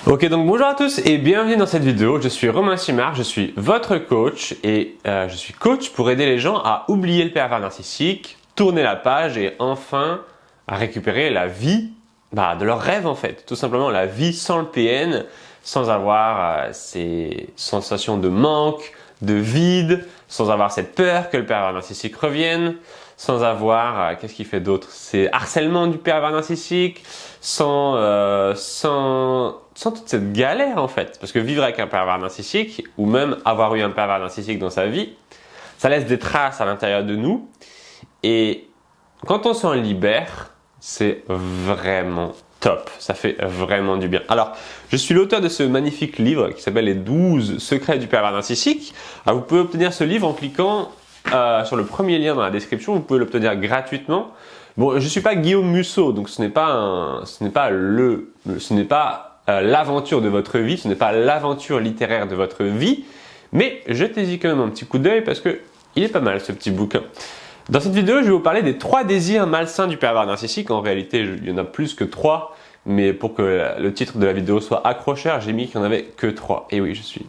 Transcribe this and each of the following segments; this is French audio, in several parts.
Ok, donc bonjour à tous et bienvenue dans cette vidéo. Je suis Romain Simard, je suis votre coach et je suis coach pour aider les gens à oublier le pervers narcissique, tourner la page et enfin à récupérer la vie de leur rêve en fait. Tout simplement la vie sans le PN, sans avoir ces sensations de manque, de vide, sans avoir cette peur que le pervers narcissique revienne, sans avoir, qu'est-ce qu'il fait d'autre? C'est harcèlement du pervers narcissique, sans toute cette galère en fait. Parce que vivre avec un pervers narcissique, ou même avoir eu un pervers narcissique dans sa vie, ça laisse des traces à l'intérieur de nous. Et quand on s'en libère, c'est vraiment top. Ça fait vraiment du bien. Alors, je suis l'auteur de ce magnifique livre qui s'appelle Les 12 secrets du pervers narcissique. Alors, vous pouvez obtenir ce livre en cliquant sur le premier lien dans la description. Vous pouvez l'obtenir gratuitement. Bon, je ne suis pas Guillaume Musso, donc ce n'est pas l'aventure de votre vie, ce n'est pas l'aventure littéraire de votre vie, mais jetez-y quand même un petit coup d'œil parce que il est pas mal ce petit bouquin. Dans cette vidéo, je vais vous parler des 3 désirs malsains du pervers narcissique. En réalité, il y en a plus que 3, mais pour que le titre de la vidéo soit accrocheur, j'ai mis qu'il n'y en avait que 3. Et oui, je suis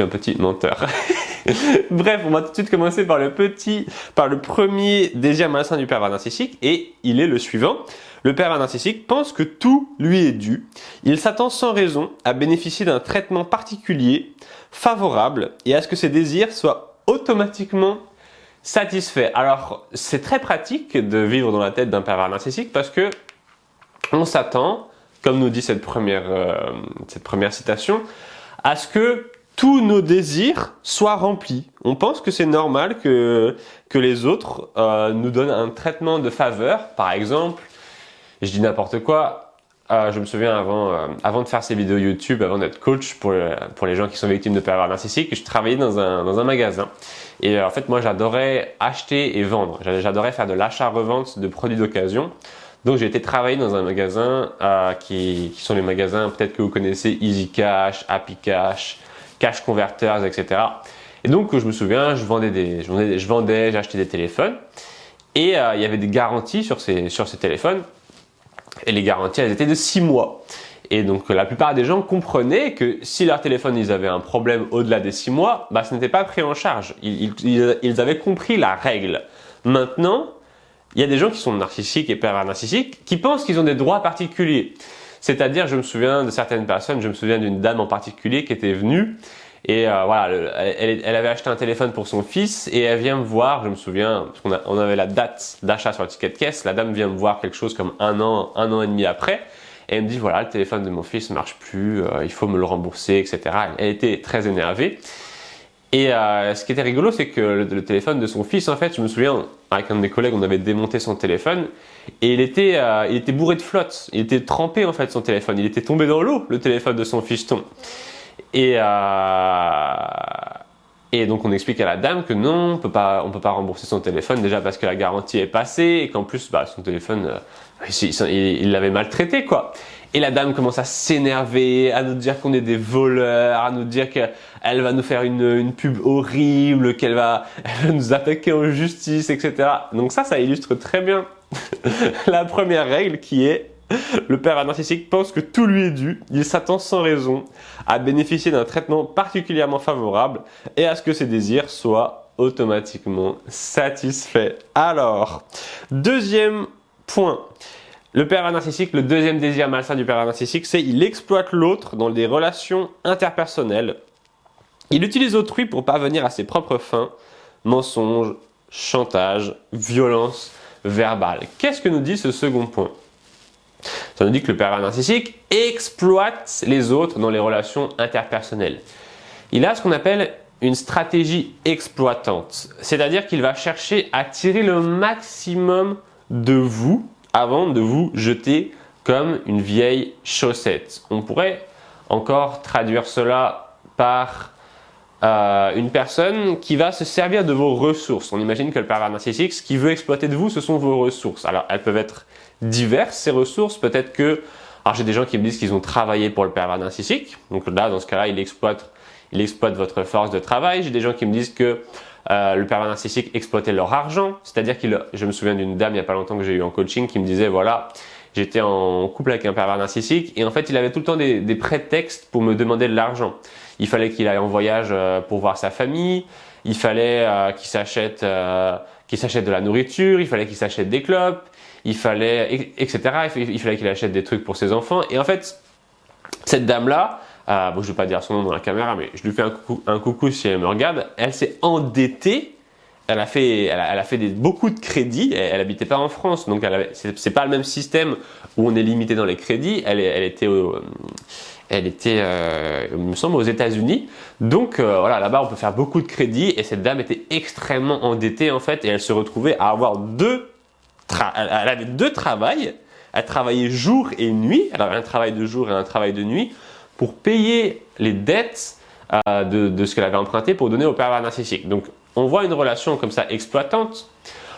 un petit menteur. Bref, on va tout de suite commencer par le premier désir malsain du pervers narcissique et il est le suivant. Le pervers narcissique pense que tout lui est dû. Il s'attend sans raison à bénéficier d'un traitement particulier, favorable et à ce que ses désirs soient automatiquement satisfaits. Alors, c'est très pratique de vivre dans la tête d'un pervers narcissique parce que on s'attend, comme nous dit cette première citation, à ce que tous nos désirs soient remplis. On pense que c'est normal que les autres nous donnent un traitement de faveur. Par exemple, je dis n'importe quoi, je me souviens avant de faire ces vidéos YouTube, avant d'être coach pour les gens qui sont victimes de pervers narcissiques, je travaillais dans un magasin. Et en fait, moi, j'adorais acheter et vendre. J'adorais faire de l'achat-revente de produits d'occasion. Donc, j'ai été travailler dans un magasin qui sont les magasins, peut-être que vous connaissez, Easy Cash, Happy Cash, Cash Converters, etc. Et donc, je me souviens, j'ai acheté des téléphones et il y avait des garanties sur ces téléphones. Et les garanties, elles étaient de 6 mois. Et donc, la plupart des gens comprenaient que si leur téléphone, ils avaient un problème au-delà des 6 mois, ce n'était pas pris en charge. Ils avaient compris la règle. Maintenant, il y a des gens qui sont narcissiques et pervers narcissiques qui pensent qu'ils ont des droits particuliers. C'est-à-dire, je me souviens de certaines personnes, je me souviens d'une dame en particulier qui était venue et elle avait acheté un téléphone pour son fils et elle vient me voir, je me souviens, parce qu'on avait la date d'achat sur le ticket de caisse, la dame vient me voir quelque chose comme un an et demi après et elle me dit voilà, le téléphone de mon fils ne marche plus, il faut me le rembourser, etc. Elle était très énervée. Et ce qui était rigolo, c'est que le téléphone de son fils, en fait, je me souviens, avec un de mes collègues, on avait démonté son téléphone et il était bourré de flotte. Il était trempé, en fait, son téléphone. Il était tombé dans l'eau, le téléphone de son fiston. Et donc, on explique à la dame que non, on peut pas rembourser son téléphone, déjà parce que la garantie est passée et qu'en plus, son téléphone, il l'avait maltraité, quoi. Et la dame commence à s'énerver, à nous dire qu'on est des voleurs, à nous dire qu'elle va nous faire une pub horrible, qu'elle va nous attaquer en justice, etc. Donc ça illustre très bien la première règle qui est le pervers narcissique pense que tout lui est dû, il s'attend sans raison à bénéficier d'un traitement particulièrement favorable et à ce que ses désirs soient automatiquement satisfaits. Alors, deuxième point. Le pervers narcissique, le deuxième désir malsain du pervers narcissique, c'est qu'il exploite l'autre dans des relations interpersonnelles. Il utilise autrui pour parvenir à ses propres fins, mensonges, chantage, violence verbale. Qu'est-ce que nous dit ce second point? Ça nous dit que le pervers narcissique exploite les autres dans les relations interpersonnelles. Il a ce qu'on appelle une stratégie exploitante, c'est-à-dire qu'il va chercher à tirer le maximum de vous avant de vous jeter comme une vieille chaussette. On pourrait encore traduire cela par une personne qui va se servir de vos ressources. On imagine que le pervers narcissique, ce qu'il veut exploiter de vous, ce sont vos ressources. Alors, elles peuvent être diverses, ces ressources. Peut-être que... Alors, j'ai des gens qui me disent qu'ils ont travaillé pour le pervers narcissique. Donc là, dans ce cas-là, il exploite votre force de travail. J'ai des gens qui me disent que le pervers narcissique exploitait leur argent. C'est-à-dire je me souviens d'une dame il n'y a pas longtemps que j'ai eu en coaching qui me disait, voilà, j'étais en couple avec un pervers narcissique et en fait il avait tout le temps des prétextes pour me demander de l'argent. Il fallait qu'il aille en voyage pour voir sa famille, il fallait qu'il s'achète de la nourriture, il fallait qu'il s'achète des clopes, il fallait, etc. Il fallait qu'il achète des trucs pour ses enfants. Et en fait, cette dame-là, bon, je ne vais pas dire son nom dans la caméra, mais je lui fais un coucou si elle me regarde, elle s'est endettée. Elle a fait beaucoup de crédits. Elle habitait pas en France, donc c'est pas le même système où on est limité dans les crédits. Elle était, il me semble, aux États-Unis. Donc voilà, là-bas on peut faire beaucoup de crédits et cette dame était extrêmement endettée en fait et elle se retrouvait à avoir elle avait deux travails. Elle travaillait jour et nuit. Elle avait un travail de jour et un travail de nuit pour payer les dettes de ce qu'elle avait emprunté pour donner au pervers narcissique. Donc on voit une relation comme ça exploitante.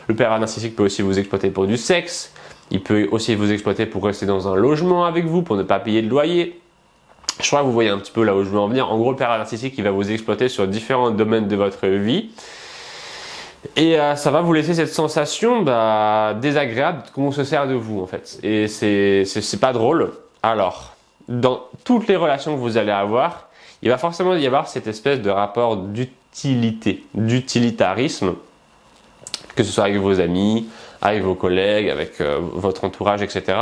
Le pervers narcissique peut aussi vous exploiter pour du sexe. Il peut aussi vous exploiter pour rester dans un logement avec vous, pour ne pas payer de loyer. Je crois que vous voyez un petit peu là où je veux en venir. En gros, le pervers narcissique, il va vous exploiter sur différents domaines de votre vie. Et ça va vous laisser cette sensation désagréable qu'on se sert de vous en fait. Et c'est pas drôle. Alors, dans toutes les relations que vous allez avoir, il va forcément y avoir cette espèce de rapport d'utilité, d'utilitarisme, que ce soit avec vos amis, avec vos collègues, avec votre entourage, etc.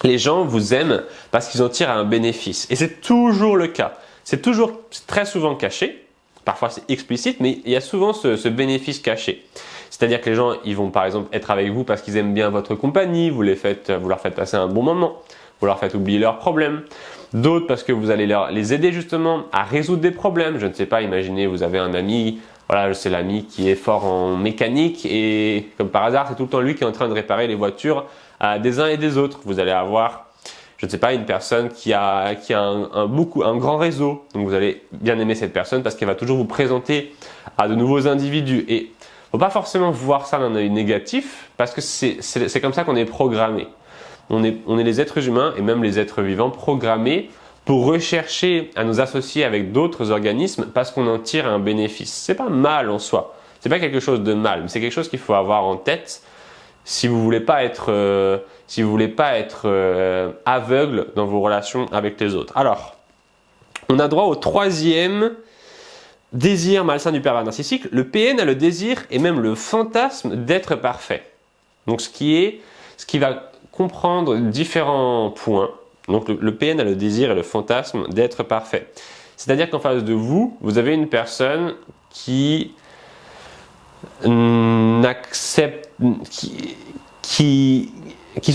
Les gens vous aiment parce qu'ils en tirent un bénéfice. Et c'est toujours le cas. C'est très souvent caché. Parfois c'est explicite, mais il y a souvent ce bénéfice caché. C'est-à-dire que les gens, ils vont par exemple être avec vous parce qu'ils aiment bien votre compagnie, vous leur faites passer un bon moment, vous leur faites oublier leurs problèmes. D'autres parce que vous allez les aider justement à résoudre des problèmes. Je ne sais pas, imaginez, vous avez un ami, voilà, c'est l'ami qui est fort en mécanique et comme par hasard, c'est tout le temps lui qui est en train de réparer les voitures des uns et des autres. Vous allez avoir, je ne sais pas, une personne qui a un grand réseau. Donc vous allez bien aimer cette personne parce qu'elle va toujours vous présenter à de nouveaux individus. Et il ne faut pas forcément voir ça d'un œil négatif parce que c'est comme ça qu'on est programmé. On est les êtres humains et même les êtres vivants programmés pour rechercher à nous associer avec d'autres organismes parce qu'on en tire un bénéfice. C'est pas mal en soi. C'est pas quelque chose de mal, mais c'est quelque chose qu'il faut avoir en tête si vous voulez pas être aveugle dans vos relations avec les autres. Alors, on a droit au troisième désir malsain du pervers narcissique. Le PN a le désir et même le fantasme d'être parfait. Donc, ce qui va comprendre différents points. Donc, le PN a le désir et le fantasme d'être parfait. C'est-à-dire qu'en face de vous, vous avez une personne qui se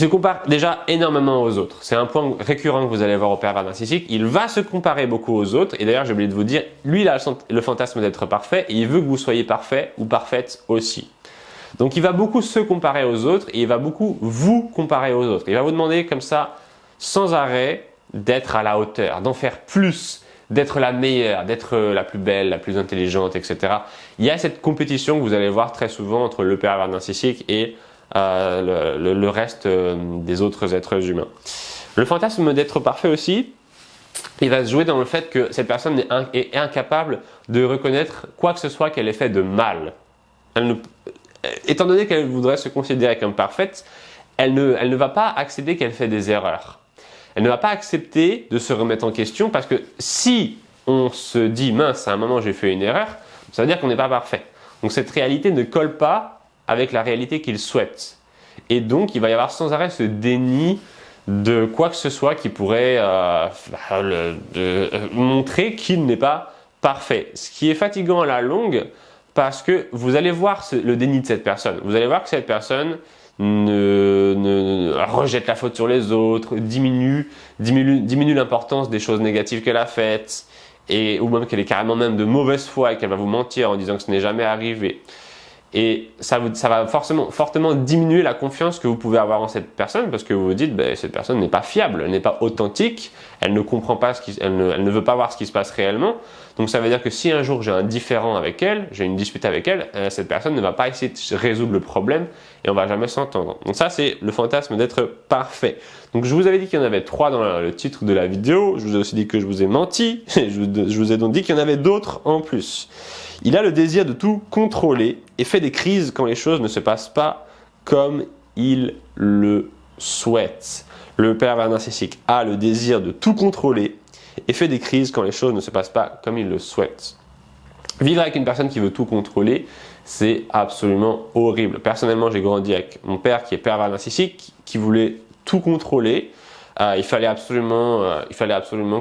compare déjà énormément aux autres. C'est un point récurrent que vous allez voir au pervers narcissique. Il va se comparer beaucoup aux autres. Et d'ailleurs, j'ai oublié de vous dire, lui, il a le fantasme d'être parfait et il veut que vous soyez parfait ou parfaite aussi. Donc, il va beaucoup se comparer aux autres et il va beaucoup vous comparer aux autres. Il va vous demander comme ça, sans arrêt, d'être à la hauteur, d'en faire plus, d'être la meilleure, d'être la plus belle, la plus intelligente, etc. Il y a cette compétition que vous allez voir très souvent entre le pervers narcissique et le reste des autres êtres humains. Le fantasme d'être parfait aussi, il va se jouer dans le fait que cette personne est incapable de reconnaître quoi que ce soit qu'elle ait fait de mal. Étant donné qu'elle voudrait se considérer comme parfaite, elle ne va pas accepter qu'elle fait des erreurs. Elle ne va pas accepter de se remettre en question parce que si on se dit « mince, à un moment j'ai fait une erreur », ça veut dire qu'on n'est pas parfait. Donc cette réalité ne colle pas avec la réalité qu'il souhaite. Et donc il va y avoir sans arrêt ce déni de quoi que ce soit qui pourrait montrer qu'il n'est pas parfait. Ce qui est fatigant à la longue parce que vous allez voir le déni de cette personne. Vous allez voir que cette personne rejette la faute sur les autres, diminue l'importance des choses négatives qu'elle a faites, ou même qu'elle est carrément même de mauvaise foi et qu'elle va vous mentir en disant que ce n'est jamais arrivé. Et ça va fortement diminuer la confiance que vous pouvez avoir en cette personne parce que vous vous dites cette personne n'est pas fiable, elle n'est pas authentique, elle ne comprend pas elle ne veut pas voir ce qui se passe réellement. Donc ça veut dire que si un jour j'ai un différend avec elle, j'ai une dispute avec elle, cette personne ne va pas essayer de résoudre le problème et on va jamais s'entendre. Donc ça c'est le fantasme d'être parfait. Donc je vous avais dit qu'il y en avait 3 dans le titre de la vidéo, je vous ai aussi dit que je vous ai menti, je vous ai donc dit qu'il y en avait d'autres en plus. Il a le désir de tout contrôler et fait des crises quand les choses ne se passent pas comme il le souhaite. Le pervers narcissique a le désir de tout contrôler et fait des crises quand les choses ne se passent pas comme il le souhaite. Vivre avec une personne qui veut tout contrôler, c'est absolument horrible. Personnellement, j'ai grandi avec mon père qui est pervers narcissique, qui voulait tout contrôler. Il fallait absolument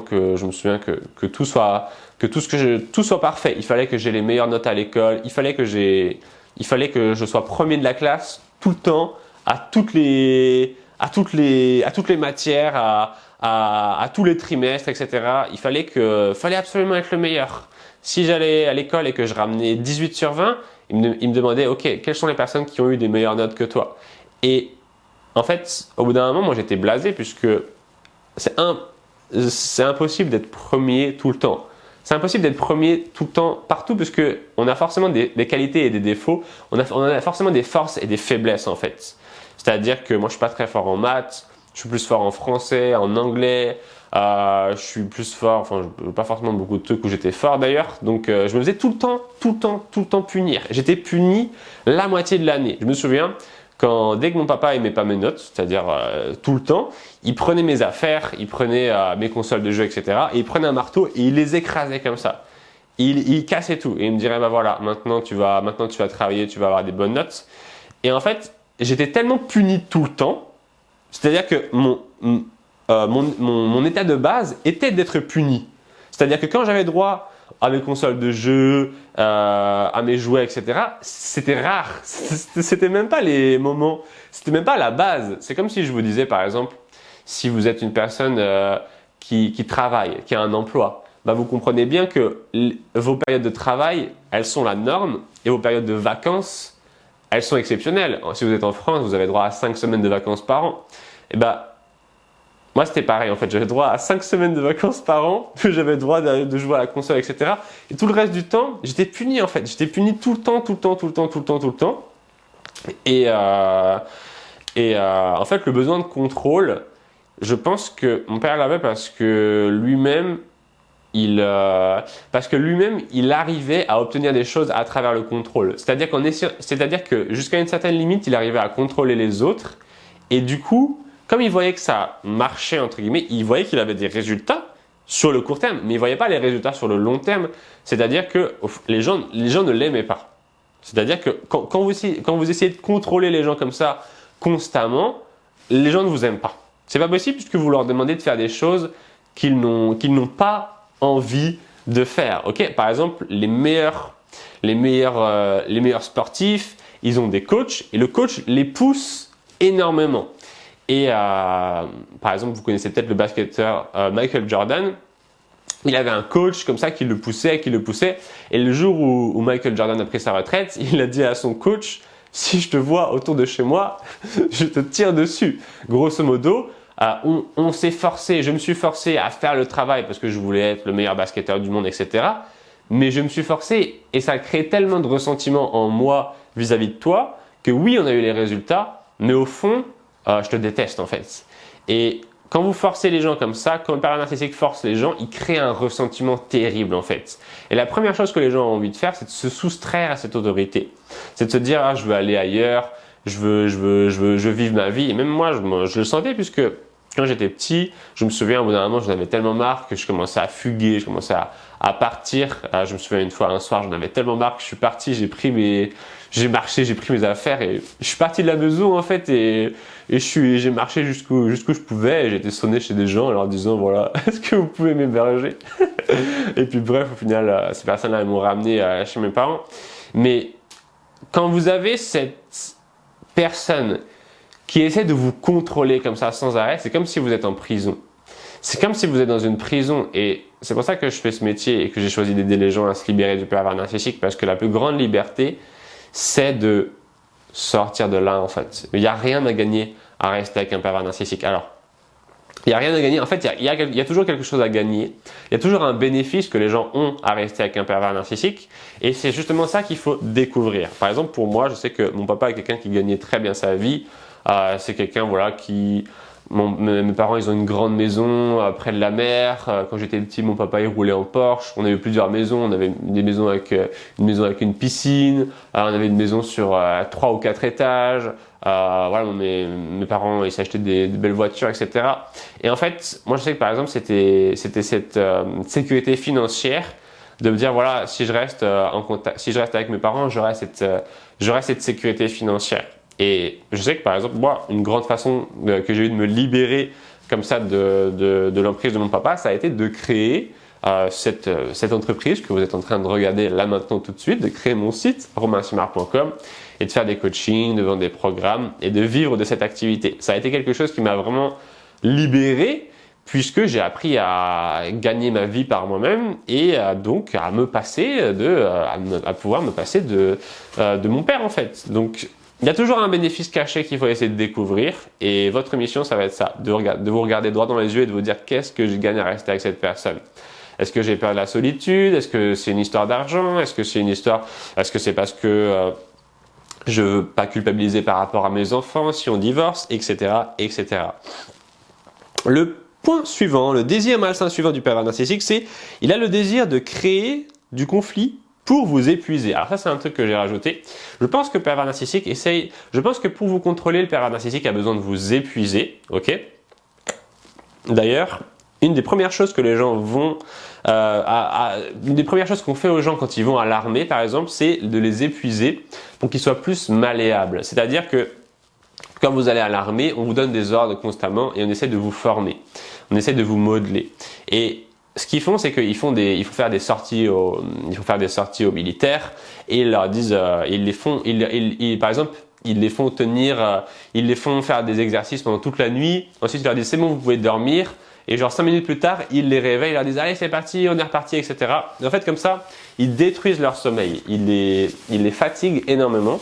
que je me souviens que tout soit parfait. Il fallait que j'ai les meilleures notes à l'école. Il fallait que je sois premier de la classe tout le temps, à toutes les matières, à tous les trimestres, etc. Il fallait absolument être le meilleur. Si j'allais à l'école et que je ramenais 18 sur 20, il me demandait, ok, quelles sont les personnes qui ont eu des meilleures notes que toi? Et en fait, au bout d'un moment, moi j'étais blasé puisque c'est impossible d'être premier tout le temps. C'est impossible d'être premier tout le temps partout puisque on a forcément des qualités et des défauts. On a forcément des forces et des faiblesses en fait. C'est-à-dire que moi je suis pas très fort en maths, je suis plus fort en français, en anglais. Je suis plus fort, enfin, pas forcément beaucoup de trucs où j'étais fort d'ailleurs. Donc, je me faisais tout le temps punir. J'étais puni la moitié de l'année. Je me souviens, dès que mon papa aimait pas mes notes, c'est-à-dire tout le temps, il prenait mes affaires, il prenait mes consoles de jeux, etc. Et il prenait un marteau et il les écrasait comme ça. Il cassait tout. Et il me dirait, bah voilà, maintenant tu vas travailler, tu vas avoir des bonnes notes. Et en fait, j'étais tellement puni tout le temps, c'est-à-dire que mon état de base était d'être puni. C'est-à-dire que quand j'avais droit à mes consoles de jeux, à mes jouets, etc., c'était rare. C'était même pas les moments, c'était même pas la base. C'est comme si je vous disais, par exemple, si vous êtes une personne qui travaille, qui a un emploi, bah vous comprenez bien que vos périodes de travail, elles sont la norme et vos périodes de vacances, elles sont exceptionnelles. Si vous êtes en France, vous avez droit à 5 semaines de vacances par an. Et bah, moi, c'était pareil, en fait. J'avais droit à 5 semaines de vacances par an, j'avais le droit de jouer à la console, etc. Et tout le reste du temps, j'étais puni, en fait. J'étais puni tout le temps. Et en fait, le besoin de contrôle, je pense que mon père l'avait parce que lui-même, il arrivait à obtenir des choses à travers le contrôle. C'est-à-dire que jusqu'à une certaine limite, il arrivait à contrôler les autres. Et du coup, comme il voyait que ça marchait, entre guillemets, il voyait qu'il avait des résultats sur le court terme, mais il ne voyait pas les résultats sur le long terme. C'est-à-dire que les gens ne l'aimaient pas. C'est-à-dire que quand vous essayez de contrôler les gens comme ça constamment, les gens ne vous aiment pas. C'est pas possible puisque vous leur demandez de faire des choses qu'ils n'ont pas envie de faire. Ok, par exemple, les meilleurs sportifs, ils ont des coachs et le coach les pousse énormément. Et par exemple, vous connaissez peut-être le basketteur Michael Jordan. Il avait un coach comme ça qui le poussait. Et le jour où Michael Jordan a pris sa retraite, il a dit à son coach, si je te vois autour de chez moi, je te tire dessus. Grosso modo, on s'est forcé, je me suis forcé à faire le travail parce que je voulais être le meilleur basketteur du monde, etc. Mais je me suis forcé et ça a créé tellement de ressentiment en moi vis-à-vis de toi que oui, on a eu les résultats, mais au fond, je te déteste en fait. Et quand vous forcez les gens comme ça, quand le pervers narcissique force les gens, il crée un ressentiment terrible en fait. Et la première chose que les gens ont envie de faire, c'est de se soustraire à cette autorité. C'est de se dire, je veux aller ailleurs, je veux vivre ma vie. Et même moi, je le sentais puisque quand j'étais petit, je me souviens, au bout d'un moment, j'en avais tellement marre que je commençais à fuguer, je commençais à partir. Je me souviens une fois, un soir, j'en avais tellement marre que je suis parti, j'ai marché, j'ai pris mes affaires et je suis parti de la maison en fait et j'ai marché jusqu'où je pouvais et j'ai été sonné chez des gens en leur disant voilà, est-ce que vous pouvez m'héberger? Et puis bref, au final, ces personnes-là m'ont ramené chez mes parents. Mais quand vous avez cette personne qui essaie de vous contrôler comme ça sans arrêt, c'est comme si vous êtes en prison. C'est comme si vous êtes dans une prison et c'est pour ça que je fais ce métier et que j'ai choisi d'aider les gens à se libérer du pervers narcissique parce que la plus grande liberté, c'est de sortir de là en fait. Il n'y a rien à gagner à rester avec un pervers narcissique. Alors, il n'y a rien à gagner. En fait, il y a toujours quelque chose à gagner. Il y a toujours un bénéfice que les gens ont à rester avec un pervers narcissique. Et c'est justement ça qu'il faut découvrir. Par exemple, pour moi, je sais que mon papa est quelqu'un qui gagnait très bien sa vie. C'est quelqu'un voilà, mes parents, ils ont une grande maison près de la mer. Quand j'étais petit, mon papa, il roulait en Porsche. On avait plusieurs maisons. On avait une maison avec une piscine. On avait une maison sur 3 ou 4 étages. Voilà, mes parents, ils s'achetaient des belles voitures, etc. Et en fait, moi, je sais que par exemple, c'était cette sécurité financière de me dire, voilà, si je reste en contact, si je reste avec mes parents, j'aurai cette sécurité financière. Et je sais que par exemple, moi, une grande façon que j'ai eu de me libérer comme ça de l'emprise de mon papa, ça a été de créer cette entreprise que vous êtes en train de regarder là maintenant tout de suite, de créer mon site romainsimard.com et de faire des coachings, de vendre des programmes et de vivre de cette activité. Ça a été quelque chose qui m'a vraiment libéré puisque j'ai appris à gagner ma vie par moi-même et donc à me passer à pouvoir me passer de mon père en fait. Donc il y a toujours un bénéfice caché qu'il faut essayer de découvrir et votre mission, ça va être ça, de vous regarder droit dans les yeux et de vous dire qu'est-ce que je gagne à rester avec cette personne. Est-ce que j'ai peur de la solitude? Est-ce que c'est une histoire d'argent? Est-ce que c'est parce que je veux pas culpabiliser par rapport à mes enfants si on divorce, etc., etc. Le point suivant, le désir malsain suivant du pervers narcissique, c'est il a le désir de créer du conflit pour vous épuiser. Alors ça, c'est un truc que j'ai rajouté. Je pense que le pervers narcissique je pense que pour vous contrôler, le pervers narcissique a besoin de vous épuiser, ok? D'ailleurs, une des premières choses que les gens vont, une des premières choses qu'on fait aux gens quand ils vont à l'armée, par exemple, c'est de les épuiser pour qu'ils soient plus malléables. C'est-à-dire que quand vous allez à l'armée, on vous donne des ordres constamment et on essaie de vous former, on essaie de vous modeler. Et ce qu'ils font, c'est il faut faire des sorties aux militaires et ils leur disent, par exemple, ils les font faire des exercices pendant toute la nuit. Ensuite, ils leur disent c'est bon, vous pouvez dormir. Et genre 5 minutes plus tard, ils les réveillent, ils leur disent allez c'est parti, on est reparti, etc. Et en fait, comme ça, ils détruisent leur sommeil, ils les fatiguent énormément.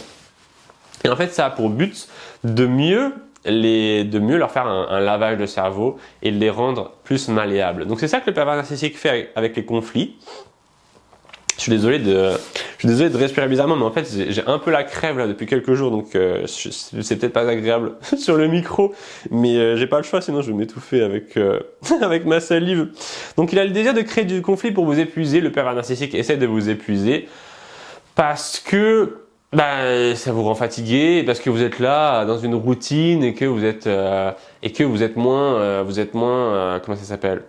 Et en fait, ça a pour but de mieux leur faire un lavage de cerveau et de les rendre plus malléables. Donc c'est ça que le pervers narcissique fait avec les conflits. Je suis désolé de respirer bizarrement, mais en fait j'ai un peu la crève là depuis quelques jours, donc c'est peut-être pas agréable sur le micro, mais j'ai pas le choix, sinon je vais m'étouffer avec avec ma salive. Donc il a le désir de créer du conflit pour vous épuiser. Le pervers narcissique essaie de vous épuiser parce que ça vous rend fatigué, parce que vous êtes là dans une routine et que vous êtes moins comment ça s'appelle?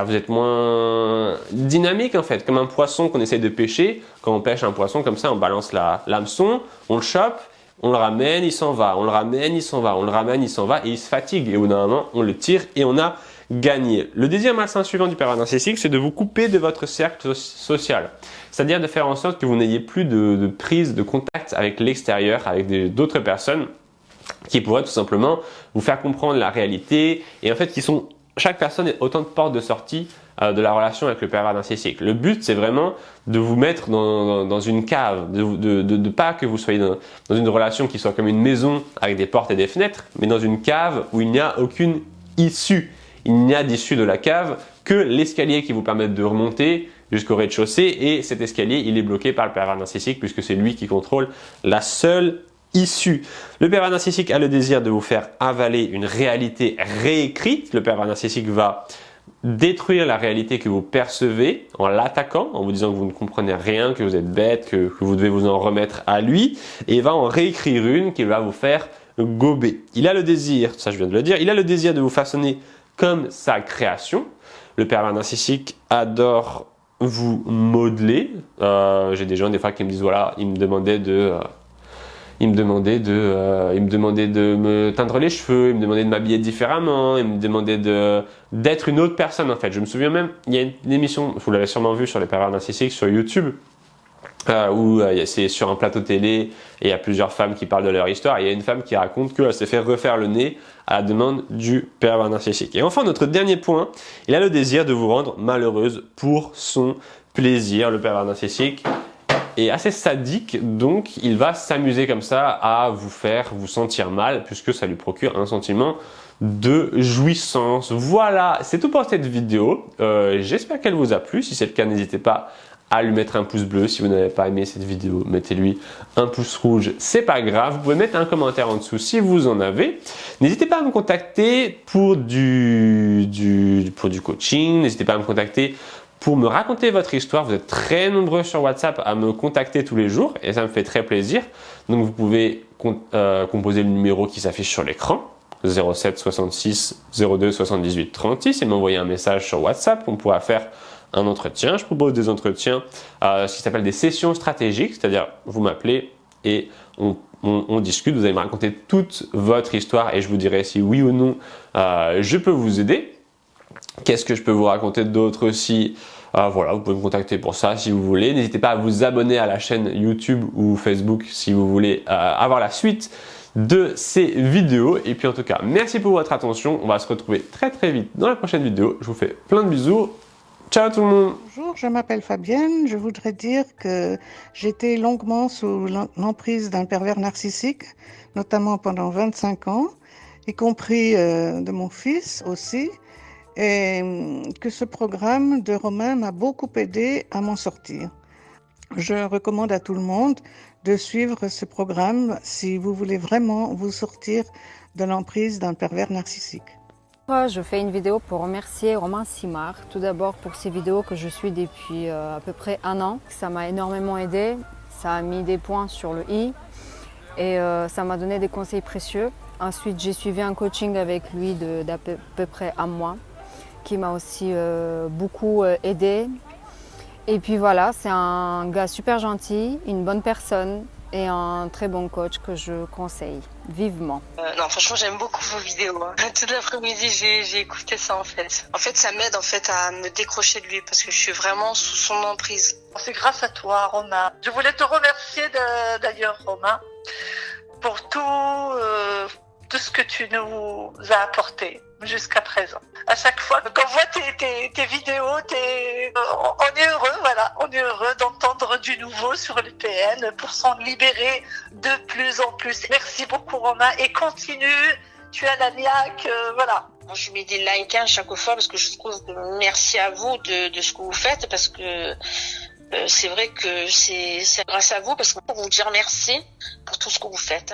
Vous êtes moins dynamique en fait, comme un poisson qu'on essaye de pêcher. Quand on pêche un poisson comme ça, on balance l'hameçon, on le chope, on le ramène, il s'en va, on le ramène, il s'en va, on le ramène, il s'en va et il se fatigue. Et au bout d'un moment, on le tire et on a gagné. Le désir malsain suivant du pervers narcissique, c'est de vous couper de votre cercle social. C'est-à-dire de faire en sorte que vous n'ayez plus de prise, de contact avec l'extérieur, avec d'autres personnes qui pourraient tout simplement vous faire comprendre la réalité et en fait chaque personne est autant de portes de sortie de la relation avec le pervers narcissique. Le but, c'est vraiment de vous mettre dans une cave, de pas que vous soyez dans une relation qui soit comme une maison avec des portes et des fenêtres, mais dans une cave où il n'y a aucune issue. Il n'y a d'issue de la cave que l'escalier qui vous permet de remonter jusqu'au rez-de-chaussée et cet escalier, il est bloqué par le pervers narcissique puisque c'est lui qui contrôle la seule issue. Le pervers narcissique a le désir de vous faire avaler une réalité réécrite. Le pervers narcissique va détruire la réalité que vous percevez en l'attaquant, en vous disant que vous ne comprenez rien, que vous êtes bête, que vous devez vous en remettre à lui, et il va en réécrire une qui va vous faire gober. Il a le désir, ça je viens de le dire, il a le désir de vous façonner comme sa création. Le pervers narcissique adore vous modeler. J'ai des gens des fois qui me disent voilà, il me demandait de me teindre les cheveux, il me demandait de m'habiller différemment, il me demandait d'être une autre personne en fait. Je me souviens même, il y a une émission, vous l'avez sûrement vu sur les pervers narcissiques sur YouTube, où c'est sur un plateau télé et il y a plusieurs femmes qui parlent de leur histoire. Il y a une femme qui raconte qu'elle s'est fait refaire le nez à la demande du pervers narcissique. Et enfin, notre dernier point, il a le désir de vous rendre malheureuse pour son plaisir. Le pervers narcissique est assez sadique, donc il va s'amuser comme ça à vous faire vous sentir mal puisque ça lui procure un sentiment de jouissance. Voilà, c'est tout pour cette vidéo. J'espère qu'elle vous a plu. Si c'est le cas, n'hésitez pas à lui mettre un pouce bleu. Si vous n'avez pas aimé cette vidéo, mettez-lui un pouce rouge, c'est pas grave. Vous pouvez mettre un commentaire en dessous si vous en avez. N'hésitez pas à me contacter pour du coaching. N'hésitez pas à me contacter pour me raconter votre histoire. Vous êtes très nombreux sur WhatsApp à me contacter tous les jours et ça me fait très plaisir. Donc vous pouvez composer le numéro qui s'affiche sur l'écran, 07 66 02 78 36, et m'envoyer un message sur WhatsApp. On pourra faire un entretien. Je propose des entretiens, ce qui s'appelle des sessions stratégiques, c'est-à-dire vous m'appelez et on discute. Vous allez me raconter toute votre histoire et je vous dirai si oui ou non je peux vous aider. Qu'est-ce que je peux vous raconter d'autre aussi? Voilà, vous pouvez me contacter pour ça si vous voulez. N'hésitez pas à vous abonner à la chaîne YouTube ou Facebook si vous voulez avoir la suite de ces vidéos. Et puis en tout cas, merci pour votre attention. On va se retrouver très très vite dans la prochaine vidéo. Je vous fais plein de bisous. Ciao tout le monde. Bonjour, je m'appelle Fabienne. Je voudrais dire que j'étais longuement sous l'emprise d'un pervers narcissique, notamment pendant 25 ans, y compris de mon fils aussi, et que ce programme de Romain m'a beaucoup aidé à m'en sortir. Je recommande à tout le monde de suivre ce programme si vous voulez vraiment vous sortir de l'emprise d'un pervers narcissique. Je fais une vidéo pour remercier Romain Simard, tout d'abord pour ces vidéos que je suis depuis à peu près 1 an. Ça m'a énormément aidé, ça a mis des points sur le i et ça m'a donné des conseils précieux. Ensuite, j'ai suivi un coaching avec lui d'à peu près 1 mois qui m'a aussi beaucoup aidé. Et puis voilà, c'est un gars super gentil, une bonne personne et un très bon coach que je conseille vivement. Non, franchement, j'aime beaucoup vos vidéos. Toute l'après-midi, j'ai écouté ça en fait. En fait, ça m'aide à me décrocher de lui parce que je suis vraiment sous son emprise. C'est grâce à toi, Romain. Je voulais te remercier d'ailleurs, Romain, pour tout ce que tu nous as apporté jusqu'à présent. À chaque fois qu'on voit tes vidéos, on est heureux, voilà, on est heureux d'entendre du nouveau sur le PN pour s'en libérer de plus en plus. Merci beaucoup Romain et continue, tu as la niaque, voilà. Moi, je mets des likes à chaque fois parce que je trouve que merci à vous de ce que vous faites parce que c'est vrai que c'est grâce à vous parce que pour vous dire merci pour tout ce que vous faites.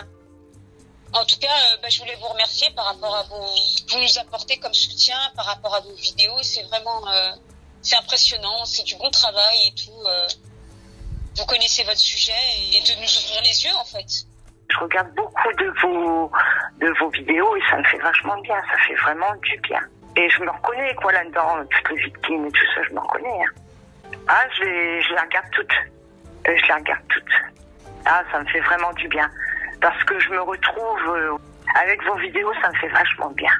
En tout cas, je voulais vous remercier par rapport à vous nous apportez comme soutien, par rapport à vos vidéos. C'est vraiment, c'est impressionnant, c'est du bon travail et tout. Vous connaissez votre sujet et de nous ouvrir les yeux en fait. Je regarde beaucoup de vos vidéos et ça me fait vachement bien, ça fait vraiment du bien. Et je me reconnais quoi là-dedans, toutes les victimes et tout ça, je me reconnais. Hein. Ah, je les regarde toutes. Je les regarde toutes. Ah, ça me fait vraiment du bien. Parce que je me retrouve avec vos vidéos, ça me fait vachement bien.